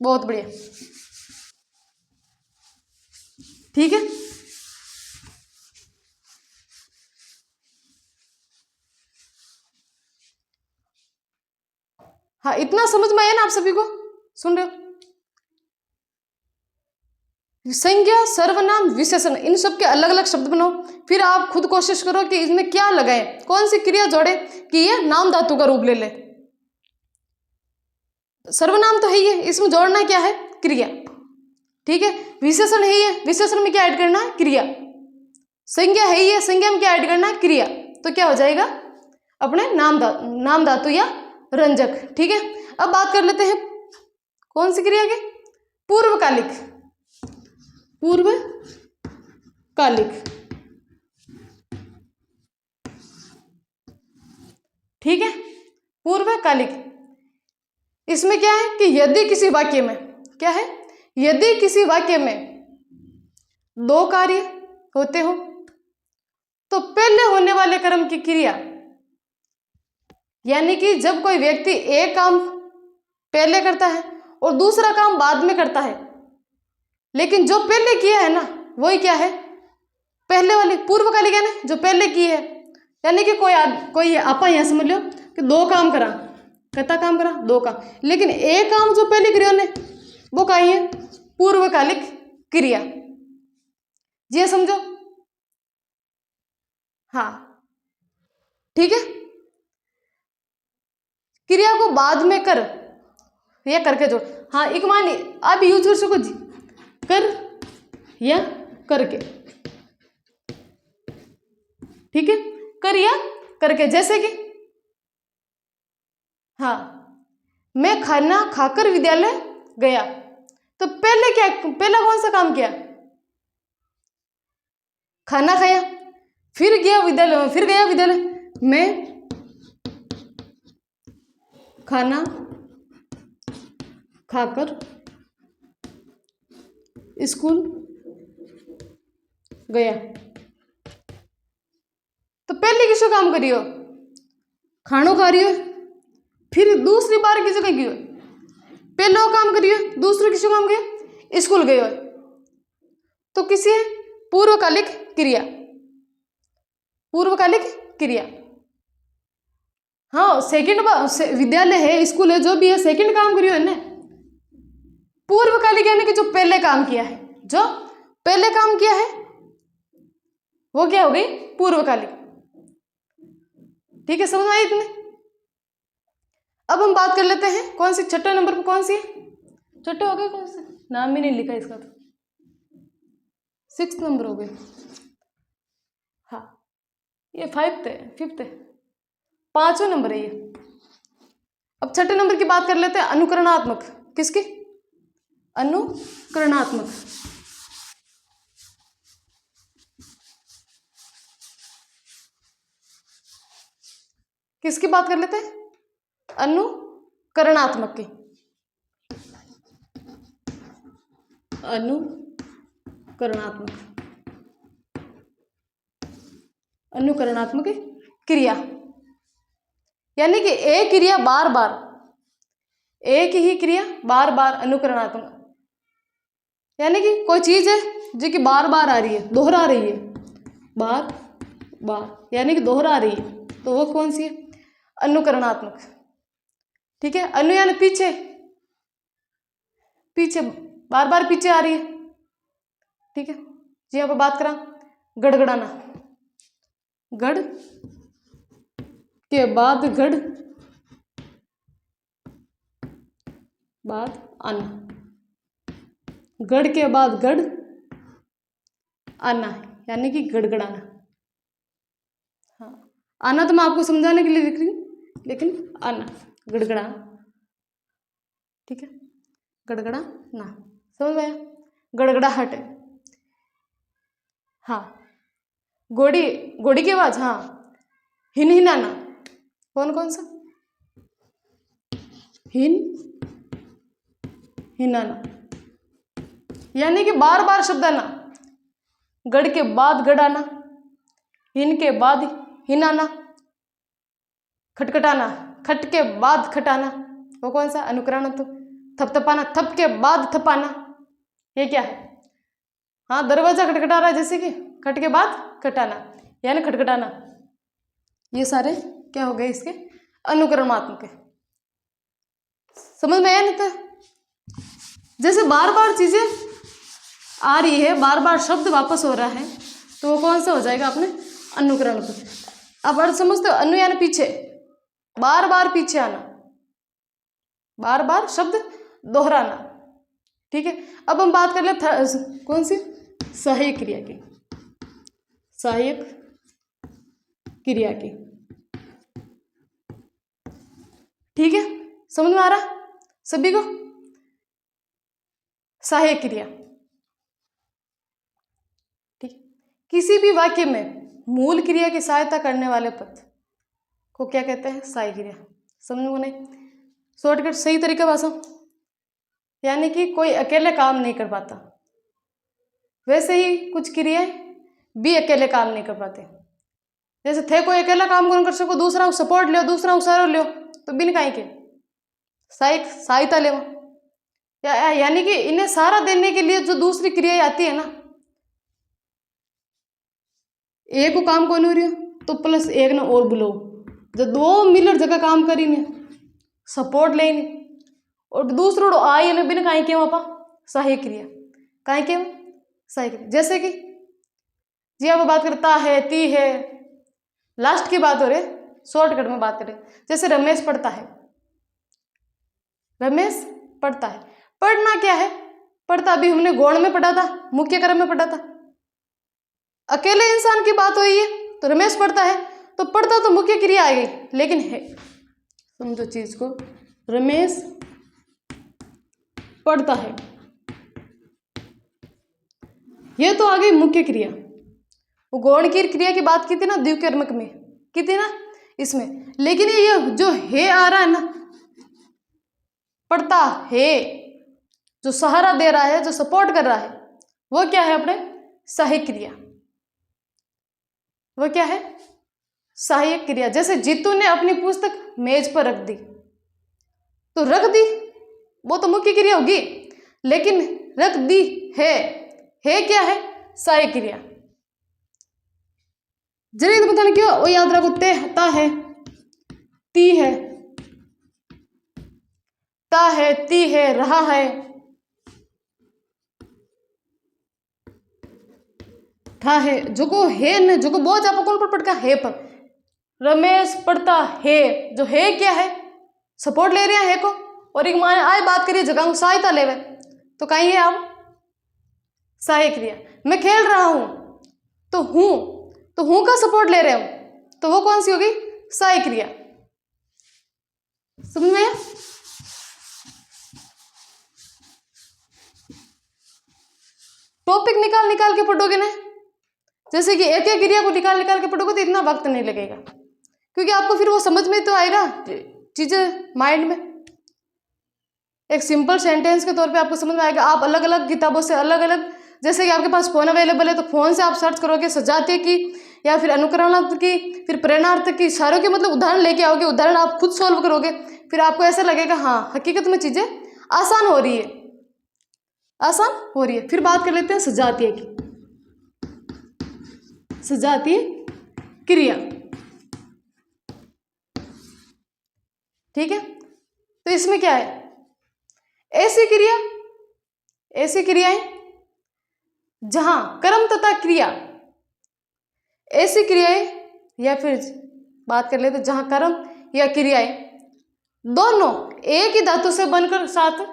बहुत बढ़िया। ठीक है। हाँ, इतना समझ में आया ना आप सभी को? सुन रहे हो? संज्ञा, सर्वनाम, विशेषण, इन सब के अलग अलग शब्द बनाओ। फिर आप खुद कोशिश करो कि इसमें क्या लगाए, कौन सी क्रिया जोड़े कि ये नाम धातु का रूप ले ले। सर्वनाम तो है ही है, इसमें जोड़ना क्या है? क्रिया। ठीक है। विशेषण है ही है, विशेषण में क्या ऐड करना है? क्रिया। संज्ञा है ही है, संज्ञा में क्या ऐड करना है? क्रिया। तो क्या हो जाएगा? अपने नाम धातु या रंजक। ठीक है। अब बात कर लेते हैं कौन सी क्रिया की? पूर्वकालिक। पूर्वकालिक। ठीक है। पूर्वकालिक, इसमें क्या है कि यदि किसी वाक्य में, क्या है? यदि किसी वाक्य में दो कार्य होते हो तो पहले होने वाले क्रम की क्रिया, यानी कि जब कोई व्यक्ति एक काम पहले करता है और दूसरा काम बाद में करता है, लेकिन जो पहले किया है ना वही क्या है? पहले वाली पूर्वकालिक है ना, जो पहले की है। यानी कि कोई आपा यहां समझ लो कि दो काम करा, कितना काम करा? दो काम, लेकिन एक काम जो पहले क्रिया ने वो कही है? पूर्वकालिक क्रिया। जी समझो? हाँ, ठीक है। क्रिया को बाद में कर या करके जोड़। हाँ, एक मान आप यूज कर सको जी, कर या करके। ठीक है, कर या करके। जैसे कि हाँ, मैं खाना खाकर विद्यालय गया, तो पहले क्या, पहला कौन सा काम किया? खाना खाया, फिर गया विद्यालय, फिर गया विद्यालय। मैं खाना खाकर स्कूल गया, तो पहले किसको काम करियो? खानो खा रही हो, फिर दूसरी बार किसी का कियो? पहले काम करियो, दूसरे किसी काम किया? स्कूल गए हो, तो किसी है? पूर्वकालिक क्रिया। पूर्वकालिक क्रिया। हाँ, सेकंड विद्यालय है, स्कूल है, जो भी है, सेकंड काम करियो है ना। पूर्वकालिक यानी कि जो पहले काम किया है, जो पहले काम किया है वो क्या हो गई? पूर्वकालिक। ठीक है, समझ आई इतने? अब हम बात कर लेते हैं कौन सी छठे नंबर पर, कौन सी है? छठे हो गए, कौन से? नाम ही नहीं लिखा इसका, तो 6 नंबर हो गए। हाँ, ये 5th है, 5वां नंबर है ये। अब छठे नंबर की बात कर लेते हैं, अनुकरणात्मक। किसकी? अनुकरणात्मक। किसकी बात कर लेते हैं? अनुकरणात्मक की। अनुकरणात्मक, अनुकरणात्मक क्रिया, यानी कि एक क्रिया बार बार, एक ही क्रिया बार बार अनुकरणात्मक, यानी कि कोई चीज है जो कि बार बार आ रही है, दोहरा रही है, बार बार यानी कि दोहरा रही है, तो वो कौन सी है? अनुकरणात्मक। ठीक है, अनु यानी पीछे, पीछे बार बार पीछे आ रही है। ठीक है जी, यहाँ पर बात करा गड़गड़ाना, गड़ के बाद गड़, बाद आना, गड़ के बाद गड़ आना, यानी कि गड़गड़ाना। हाँ, आना तो मैं आपको समझाने के लिए लिख रही हूँ, लेकिन आना, गड़गड़ाना। ठीक है, गड़गड़ा ना, समझ में आया? गड़गड़ाहट है। हाँ, गोड़ी, गोड़ी की आवाज। हाँ, हिन हिनाना, कौन कौन सा? हिन हिनाना, यानी कि बार बार शब्द आना, गड़ के बाद गड़ आना, हिन के बाद हिनाना, खटखटाना, खट के बाद खटाना, वो कौन सा? अनुकरण। तो थपथपाना, थप के बाद थपाना, ये क्या है? हाँ, दरवाजा खटखटा रहा है, जैसे कि खट के बाद खटाना, यानी खटखटाना। ये सारे क्या हो गए इसके? अनुकरणात्मक है। समझ में आया नहीं? तो जैसे बार बार चीजें आ रही है, बार बार शब्द वापस हो रहा है, तो वो कौन सा हो जाएगा अपने? अनुकरण को। अब अर्थ समझते हो? अनु यानी पीछे, बार बार पीछे आना, बार बार शब्द दोहराना। ठीक है, अब हम बात कर ले कौन सी? सहायक क्रिया की, सहायक क्रिया की। ठीक है, समझ में आ रहा सभी को? सहायक क्रिया। ठीक, किसी भी वाक्य में मूल क्रिया की सहायता करने वाले पद को क्या कहते हैं? सहायक क्रिया। समझ में नहीं? शॉर्टकट सही तरीका भाषा, यानी कि कोई अकेले काम नहीं कर पाता, वैसे ही कुछ क्रियाएं भी अकेले काम नहीं कर पाते। जैसे थे कोई अकेला काम कौन कर सको, दूसरा सपोर्ट लियो, दूसरा सहारा लियो, तो बिन काई के सहायता ले, यानी कि इन्हें सहारा देने के लिए जो दूसरी क्रियाएं आती है ना, एक को काम कौन हो रही है तो प्लस एक ने और बुलाओ, जब दो मिलर जगह काम करी ने सपोर्ट लेनी, और दूसरों आई ने बिन काई के वहाँ सहायक क्रिया, काई के सहायक क्रिया। जैसे कि जी आप बात करता है, ती है, लास्ट की बात हो रही, शॉर्टकट में बात करें। जैसे रमेश पढ़ता है, रमेश पढ़ता है, पढ़ना क्या है? पढ़ता अभी हमने गौण में पढ़ा था, मुख्य क्रम में पढ़ा था। अकेले इंसान की बात हुई है तो रमेश पढ़ता है, तो पढ़ता तो मुख्य क्रिया आ गई, लेकिन है, समझो चीज को, रमेश पढ़ता है, ये तो आ गई मुख्य क्रिया। वो गौण की क्रिया की बात की थी ना द्विकर्मक में, की थी ना इसमें, लेकिन ये जो है आ रहा है ना, पढ़ता है, जो सहारा दे रहा है, जो सपोर्ट कर रहा है, वो क्या है? अपने सहायक क्रिया। वो क्या है? सहायक क्रिया। जैसे जीतू ने अपनी पुस्तक मेज पर रख दी, तो रख दी वो तो मुख्य क्रिया होगी, लेकिन रख दी है क्या है? सहायक क्रिया। जरा तो बताना क्यों, वो याद रखो, ते ता है, ती है, ता है, ती है, रहा है, था है, जो को है न, जो को बहुत आप कौन पर पटका है पर, रमेश पढ़ता है, जो है क्या है? सपोर्ट ले रहे हैं है को, और एक माने आए बात करिए जगह सहायता लेवे, तो कहीं है आप सहायक क्रिया। मैं खेल रहा हूं तो हूं का सपोर्ट ले रहे हो, तो वो कौन सी होगी? सहायक क्रिया। समझ में? टॉपिक निकाल निकाल के पढ़ोगे ना, जैसे कि एक एक क्रिया को निकाल निकाल के पढ़ोगे तो इतना वक्त नहीं लगेगा, क्योंकि आपको फिर वो समझ में तो आएगा चीज़ें माइंड में। एक सिंपल सेंटेंस के तौर पे आपको समझ में आएगा। आप अलग अलग किताबों से अलग अलग, जैसे कि आपके पास फ़ोन अवेलेबल है तो फ़ोन से आप सर्च करोगे सजातीय की या फिर अनुकरणार्थ की, फिर प्रेरणार्थ की, सारों के मतलब उदाहरण लेके आओगे, उदाहरण आप खुद सॉल्व करोगे, फिर आपको ऐसा लगेगा हाँ हकीकत में चीज़ें आसान हो रही है, आसान हो रही है। फिर बात कर लेते हैं सजातीय की, सजातीय क्रिया। ठीक है, तो इसमें क्या है, ऐसी क्रिया, ऐसी क्रियाएं जहां कर्म तथा क्रिया, ऐसी क्रियाएं या फिर बात कर लेते तो जहां कर्म या क्रियाएं दोनों एक ही धातु से बनकर साथ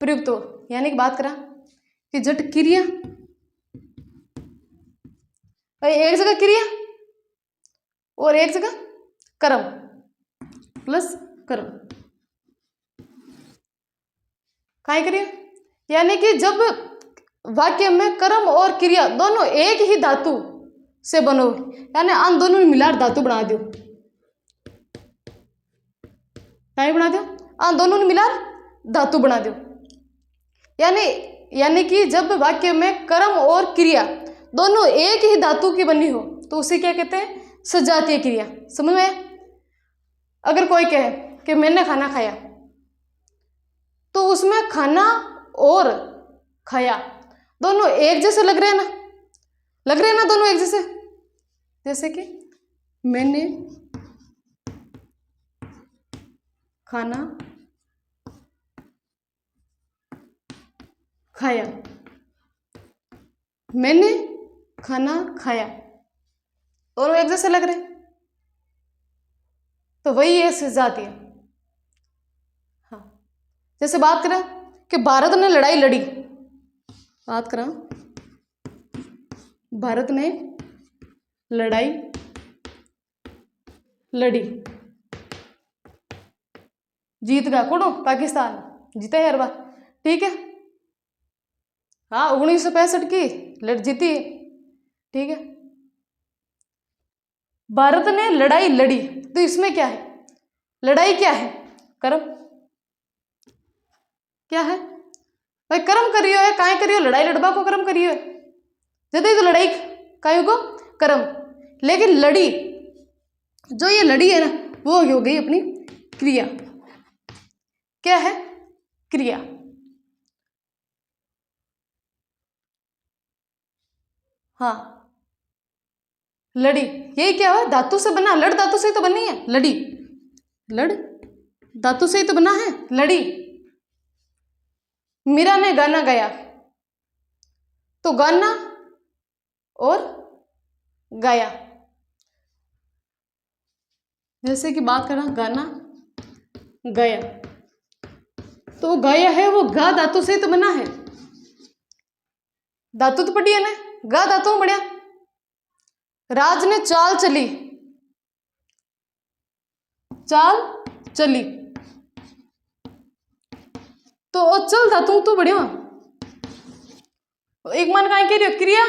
प्रयुक्त हो। यानी कि बात करा कि जट क्रिया, एक जगह क्रिया और एक जगह कर्म प्लस कर्म, काय क्रिया, यानी कि जब वाक्य में कर्म और क्रिया दोनों एक ही धातु से बनो, यानी आन दोनों में मिलाकर धातु बना दो, काय बना दो, आन दोनों ने मिलाकर धातु बना दो। यानी कि जब वाक्य में कर्म और क्रिया दोनों एक ही धातु की बनी हो तो उसे क्या कहते हैं, सजातीय क्रिया। समझ में? अगर कोई कहे कि मैंने खाना खाया, तो उसमें खाना और खाया दोनों एक जैसे लग रहे हैं ना, लग रहे हैं ना दोनों एक जैसे। जैसे कि मैंने खाना खाया, मैंने खाना खाया, दोनों एक जैसे लग रहे हैं, तो वही है सजातीय। हाँ, जैसे बात करें कि भारत ने लड़ाई लड़ी, बात करें भारत ने लड़ाई लड़ी, जीत गया कौन, पाकिस्तान जीता है हर बार, ठीक है। हाँ 1965 की लड़ जीती है, ठीक है। भारत ने लड़ाई लड़ी, तो इसमें क्या है, लड़ाई क्या है, कर्म, क्या है भाई, कर्म करियो है, काय करियो, लड़ाई लड़बा को कर्म करियो है, जदे तो लड़ाई काय को कर्म। लेकिन लड़ी, जो ये लड़ी है ना, वो हो गई अपनी क्रिया, क्या है, क्रिया। हाँ लड़ी, यही क्या है, धातु से बना, लड़ धातु से ही तो बनी है लड़ी, लड़ धातु से ही तो बना है लड़ी। मीरा ने गाना गाया, तो गाना और गाया, जैसे कि बात करना गाना गाया, तो गाया है वो गा धातु से तो बना है, धातु तो पड़ी है ना, गा धातु बढ़िया। राज ने चाल चली, चाल चली, तो चल धातु तो बढ़िया, एक मान का कह रही हो, क्रिया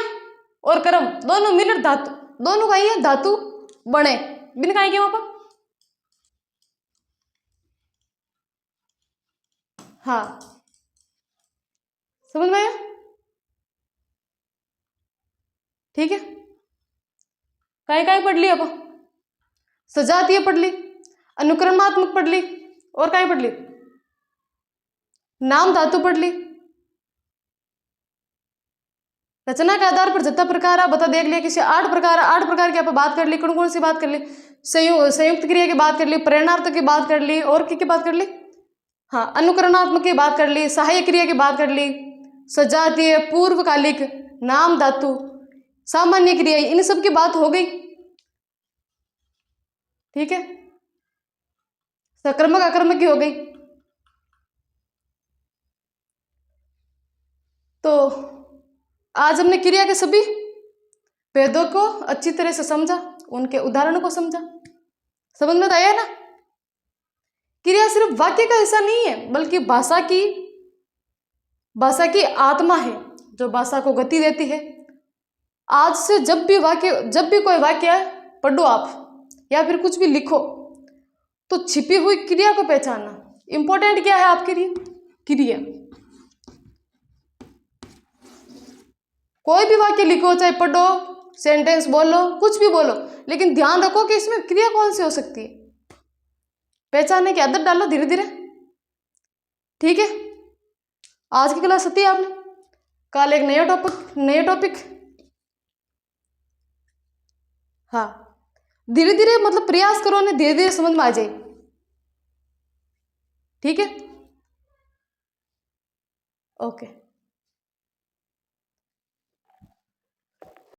और कर्म दोनों मिलकर धातु, दोनों का ही है धातु बने, बिन का के वहां पर। हाँ समझ में आया, ठीक है। काय पढ़ ली, अब सजातीय पढ़ ली, अनुक्रमात्मक पढ़ ली, और काय पढ़ ली, नाम धातु पढ़ ली, रचना के आधार पर जता प्रकार आप बता देख लिया, किसी 8 प्रकार की आप बात कर ली, कौन कौन सी बात कर ली, संयुक्त क्रिया की बात कर ली, प्रेरणार्थ की बात कर ली, और की बात कर ली, हाँ अनुकरणात्मक की बात कर ली, सहायक क्रिया की बात कर ली, सजातीय, पूर्वकालिक, नाम धातु, सामान्य क्रिया, इन सब की बात हो गई, ठीक है। सकर्मक आक्रमक की हो गई। तो आज हमने क्रिया के सभी भेदों को अच्छी तरह से समझा, उनके उदाहरणों को समझा, समझ में आया ना। क्रिया सिर्फ वाक्य का हिस्सा नहीं है, बल्कि भाषा की आत्मा है, जो भाषा को गति देती है। आज से जब भी कोई वाक्य पढ़ो आप या फिर कुछ भी लिखो तो छिपी हुई क्रिया को पहचानना। इंपॉर्टेंट क्या है आपके लिए? क्रिया। कोई भी वाक्य लिखो, चाहे पढ़ो, सेंटेंस बोलो, कुछ भी बोलो, लेकिन ध्यान रखो कि इसमें क्रिया कौन सी हो सकती है। पहचानने की आदत डालो धीरे धीरे। ठीक है, आज की क्लास सती है आपने। कल एक नया टॉपिक। हाँ, धीरे धीरे मतलब प्रयास करो ने धीरे धीरे समझ में आ जाए। ठीक है, ओके।